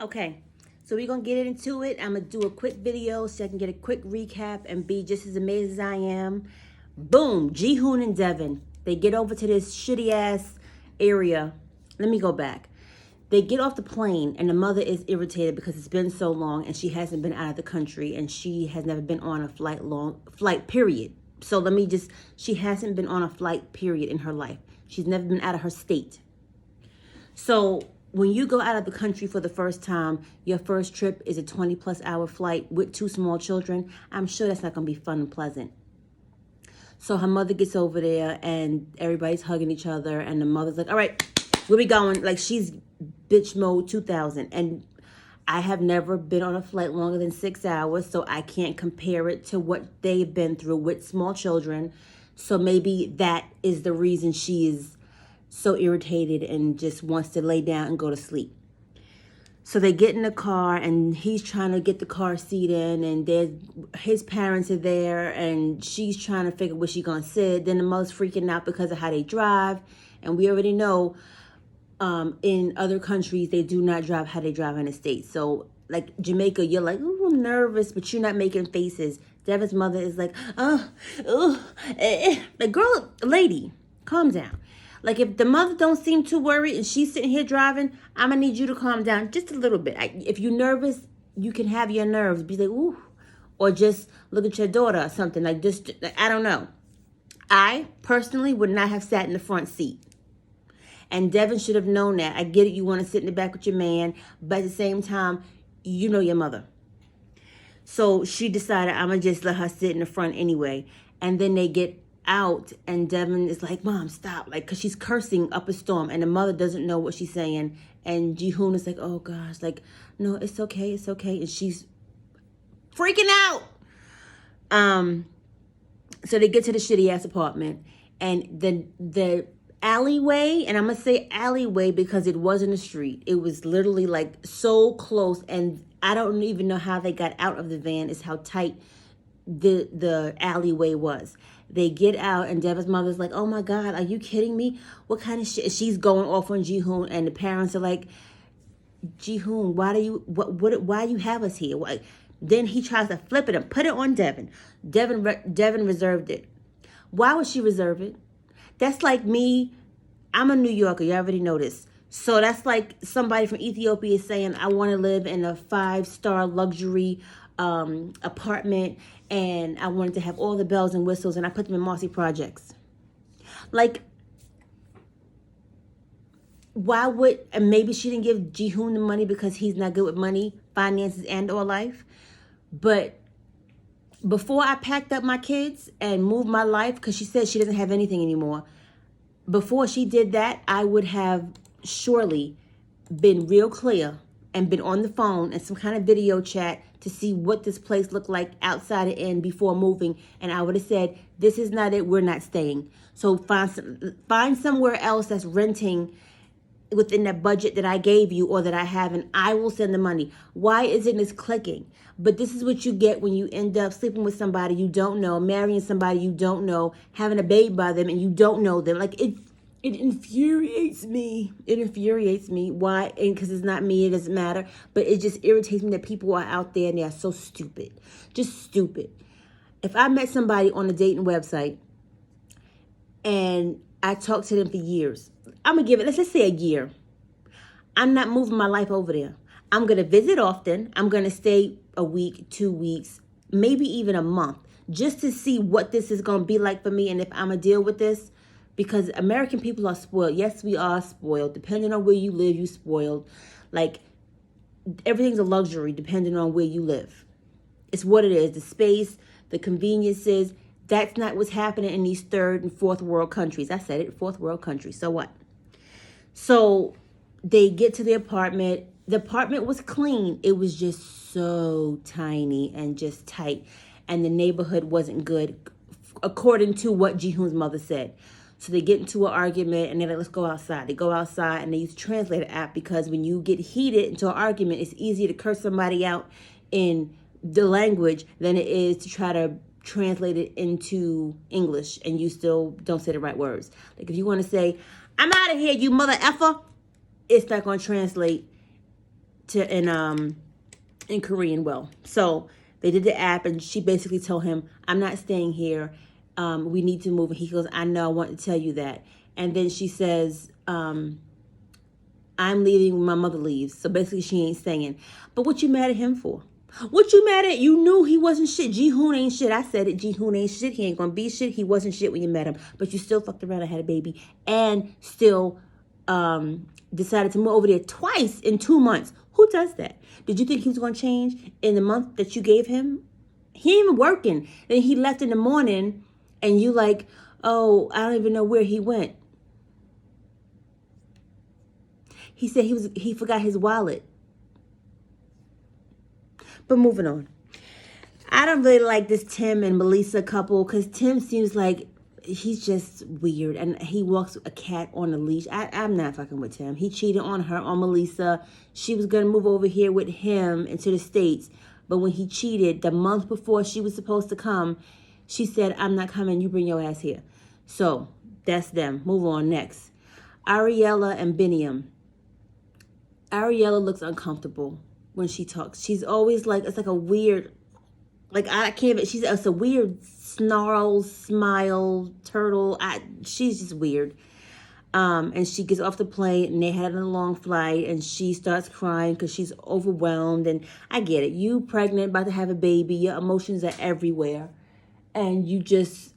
Okay, so we're gonna get into it. I'm gonna do a quick video so I can get a quick recap and be just as amazed as I am. Boom, Jihoon and Devin. They get over to this shitty ass area. Let me go back. They get off the plane and the mother is irritated because it's been so long and she hasn't been out of the country and she has never been on a flight period. So she hasn't been on a flight period in her life. She's never been out of her state. So when you go out of the country for the first time, your first trip is a 20 plus hour flight with two small children. I'm sure that's not going to be fun and pleasant. So her mother gets over there and everybody's hugging each other. And the mother's like, all right, where we going? Like she's bitch mode 2000. And I have never been on a flight longer than 6 hours. So I can't compare it to what they've been through with small children. So maybe that is the reason she is so irritated and just wants to lay down and go to sleep. So they get in the car and he's trying to get the car seat in and his parents are there and she's trying to figure where she's going to sit. Then the mother's freaking out because of how they drive. And we already know in other countries, they do not drive how they drive in the States. So like Jamaica, you're like, ooh, I'm nervous, but you're not making faces. Devin's mother is like, the girl, lady, calm down. Like if the mother don't seem too worried and she's sitting here driving, I'm gonna need you to calm down just a little bit. If you're nervous, you can have your nerves. Be like, ooh, or just look at your daughter or something like this. I don't know. I personally would not have sat in the front seat. And Devin should have known that. I get it. You want to sit in the back with your man, but at the same time, you know your mother. So she decided I'm gonna just let her sit in the front anyway. And then they get out and Devin is like, Mom, stop. Like, cause she's cursing up a storm and the mother doesn't know what she's saying. And Jihoon is like, oh gosh, like, no, it's okay, it's okay. And she's freaking out. So they get to the shitty ass apartment and the alleyway, and I'm gonna say alleyway because it wasn't a street. It was literally like so close, and I don't even know how they got out of the van, is how tight the alleyway was. They get out and Devin's mother's like, oh my God, are you kidding me? What kind of shit? She's going off on Jihoon and the parents are like, Jihoon, why you have us here? Why? Then he tries to flip it and put it on Devin. Devin reserved it. Why would she reserve it? That's like me. I'm a New Yorker. You already know this. So that's like somebody from Ethiopia saying, I want to live in a 5-star luxury apartment and I wanted to have all the bells and whistles and I put them in Marcy Projects. Like, why would, and maybe she didn't give Jihoon the money because he's not good with money, finances, and or life. But before I packed up my kids and moved my life, because she said she doesn't have anything anymore, before she did that, I would have surely been real clear and been on the phone and some kind of video chat to see what this place looked like outside and in before moving. And I would have said, this is not it, we're not staying. So find somewhere else that's renting within that budget that I gave you or that I have, and I will send the money. Why isn't this clicking? But this is what you get when you end up sleeping with somebody you don't know, marrying somebody you don't know, having a baby by them and you don't know them. Like it infuriates me. It infuriates me. Why? And because it's not me, it doesn't matter. But it just irritates me that people are out there and they are so stupid. Just stupid. If I met somebody on a dating website and I talked to them for years, I'm going to give it, let's just say a year. I'm not moving my life over there. I'm going to visit often. I'm going to stay a week, 2 weeks, maybe even a month, just to see what this is going to be like for me and if I'm going to deal with this. Because American people are spoiled. Yes, we are spoiled. Depending on where you live, you're spoiled. Like, everything's a luxury depending on where you live. It's what it is. The space, the conveniences. That's not what's happening in these 3rd and 4th world countries. I said it, 4th world countries. So what? So they get to the apartment. The apartment was clean. It was just so tiny and just tight. And the neighborhood wasn't good, according to what Jihoon's mother said. So they get into an argument and they're like, let's go outside. They go outside and they use translator app because when you get heated into an argument, it's easier to curse somebody out in the language than it is to try to translate it into English and you still don't say the right words. Like if you want to say, I'm out of here, you mother effer, it's not going to translate in Korean. Well, so they did the app, and she basically told him, I'm not staying here. We need to move. And he goes, I know, I want to tell you that. And then she says, I'm leaving when my mother leaves. So basically she ain't staying. But what you mad at him for? What you mad at? You knew he wasn't shit. Ji-hoon ain't shit. I said it. Ji-hoon ain't shit. He ain't gonna be shit. He wasn't shit when you met him. But you still fucked around and had a baby. And still decided to move over there twice in 2 months. Who does that? Did you think he was gonna change in the month that you gave him? He ain't even working. Then he left in the morning and you like, oh, I don't even know where he went. He said he forgot his wallet. But moving on. I don't really like this Tim and Melissa couple because Tim seems like he's just weird. And he walks a cat on a leash. I'm not fucking with Tim. He cheated on her, on Melissa. She was going to move over here with him into the States. But when he cheated, the month before she was supposed to come, she said, I'm not coming. You bring your ass here. So that's them. Move on next. Ariella and Biniam. Ariella looks uncomfortable when she talks. She's always like, it's like a weird, like I can't, it's a weird snarl, smile, turtle. She's just weird. And she gets off the plane and they had a long flight and she starts crying because she's overwhelmed. And I get it. You pregnant, about to have a baby, your emotions are everywhere. And you just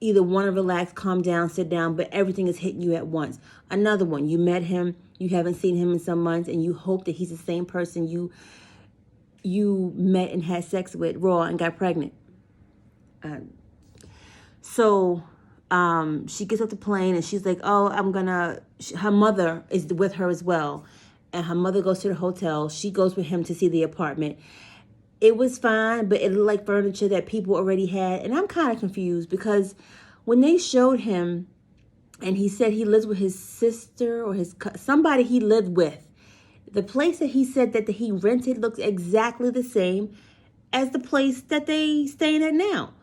either want to relax, calm down, sit down, but everything is hitting you at once. Another one, you met him, you haven't seen him in some months, and you hope that he's the same person you met and had sex with raw and got pregnant. So she gets off the plane and she's like, oh, her mother is with her as well. And her mother goes to the hotel. She goes with him to see the apartment. It was fine, but it looked like furniture that people already had. And I'm kind of confused because when they showed him and he said he lives with his sister or somebody he lived with, the place that he said that he rented looks exactly the same as the place that they staying at now.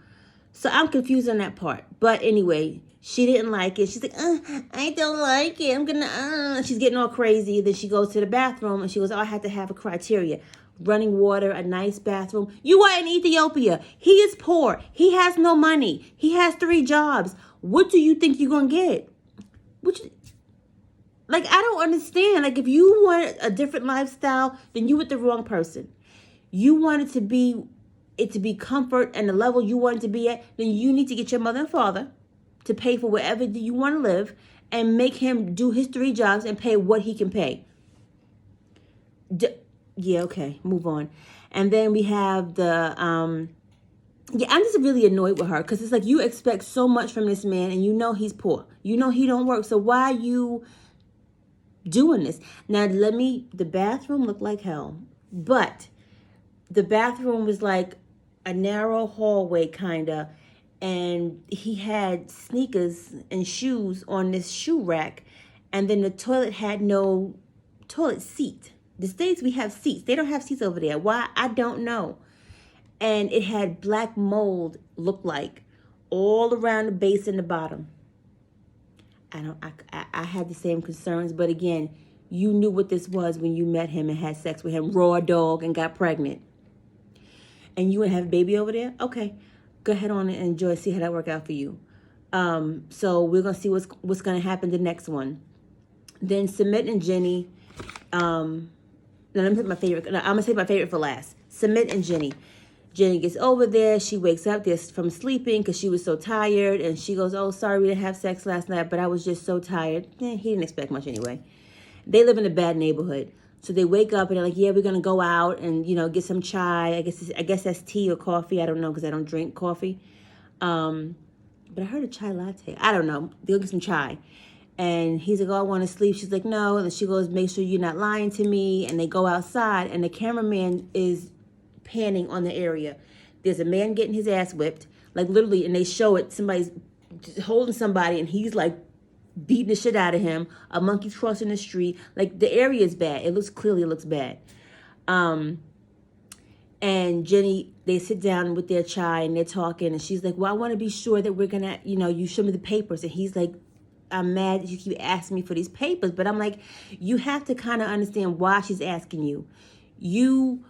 So I'm confused on that part. But anyway, she didn't like it. She's like, I don't like it. I'm gonna, She's getting all crazy. Then she goes to the bathroom and she goes, oh, I have to have a criteria. Running water, a nice bathroom. You are in Ethiopia. He is poor. He has no money. He has 3 jobs. What do you think you're going to get? Like, I don't understand. Like, if you want a different lifestyle, then you with the wrong person. You want it to be comfort and the level you want it to be at, then you need to get your mother and father to pay for wherever you want to live and make him do his 3 jobs and pay what he can pay. Yeah, okay, move on. And then we have I'm just really annoyed with her because it's like you expect so much from this man and you know he's poor. You know he don't work. So why are you doing this? Now, the bathroom looked like hell, but the bathroom was like a narrow hallway kind of, and he had sneakers and shoes on this shoe rack, and then the toilet had no toilet seat. The States, we have seats. They don't have seats over there. Why? I don't know. And it had black mold, looked like, all around the base and the bottom. I had the same concerns, but again, you knew what this was when you met him and had sex with him, raw dog, and got pregnant. And you would have a baby over there? Okay, go ahead on and enjoy, see how that work out for you. So we're going to see what's going to happen the next one. Then Submit and Jenny, let me pick my favorite. No, I'm going to save my favorite for last. Submit and Jenny. Jenny gets over there. She wakes up from sleeping because she was so tired. And she goes, oh, sorry, we didn't have sex last night, but I was just so tired. He didn't expect much anyway. They live in a bad neighborhood. So they wake up and they're like, yeah, we're going to go out and, get some chai. I guess that's tea or coffee. I don't know because I don't drink coffee. But I heard a chai latte. I don't know. They'll get some chai. And he's like, oh, I want to sleep. She's like, no. And she goes, make sure you're not lying to me. And they go outside and the cameraman is panning on the area. There's a man getting his ass whipped, like literally, and they show it. Somebody's holding somebody and he's like beating the shit out of him. A monkey's crossing the street. Like the area is bad. It looks bad. And Jenny, they sit down with their chai and they're talking and she's like, well, I want to be sure that we're going to, you show me the papers. And he's like, I'm mad that you keep asking me for these papers. But I'm like, you have to kind of understand why she's asking you. You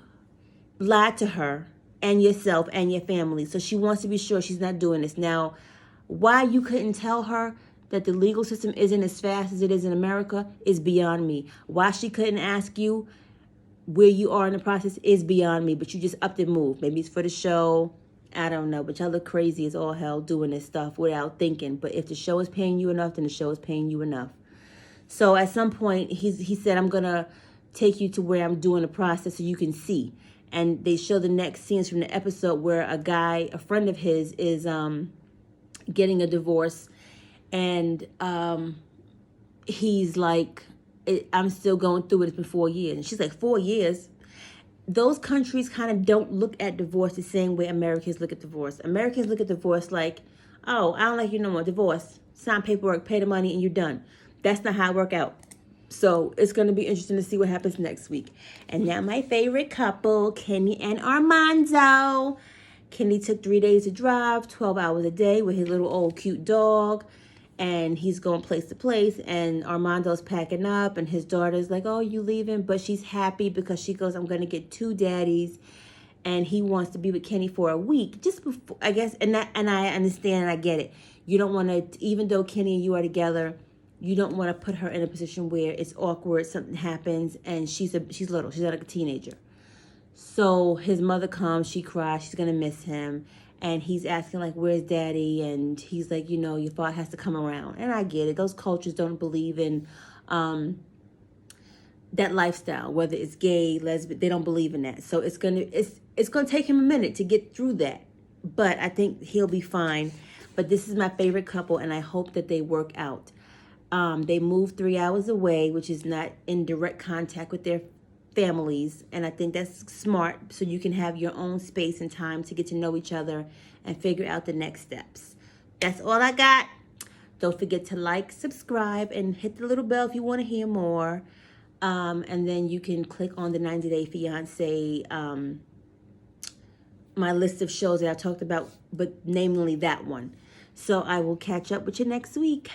lied to her and yourself and your family. So she wants to be sure she's not doing this. Now, why you couldn't tell her that the legal system isn't as fast as it is in America is beyond me. Why she couldn't ask you where you are in the process is beyond me. But you just upped and moved. Maybe it's for the show. I don't know. But y'all look crazy as all hell doing this stuff without thinking. But if the show is paying you enough, then the show is paying you enough. So at some point, he said, I'm going to take you to where I'm doing the process so you can see. And they show the next scenes from the episode where a friend of his, is getting a divorce. And he's like, I'm still going through it. It's been 4 years. And she's like, 4 years? Those countries kind of don't look at divorce the same way Americans look at divorce. Americans look at divorce like, oh, I don't like you no more. Divorce. Sign paperwork, pay the money, and you're done. That's not how it works out. So it's going to be interesting to see what happens next week. And now my favorite couple, Kenny and Armando. Kenny took 3 days to drive, 12 hours a day with his little old cute dog. And he's going place to place. And Armando's packing up. And his daughter's like, oh, you leaving? But she's happy because she goes, I'm going to get 2 daddies. And he wants to be with Kenny for a week. Just before, I guess, and I understand and I get it. You don't want to, even though Kenny and you are together, you don't want to put her in a position where it's awkward, something happens, and she's little. She's like a teenager. So his mother comes, she cries, she's going to miss him. And he's asking, like, where's daddy? And he's like, your father has to come around. And I get it. Those cultures don't believe in that lifestyle, whether it's gay, lesbian, they don't believe in that. So it's gonna take him a minute to get through that. But I think he'll be fine. But this is my favorite couple, and I hope that they work out. They moved 3 hours away, which is not in direct contact with their families. And I think that's smart, so you can have your own space and time to get to know each other and figure out the next steps. That's all I got. Don't forget to like, subscribe, and hit the little bell if you want to hear more. And then you can click on the 90 Day Fiancé, my list of shows that I talked about, but namely that one. So I will catch up with you next week.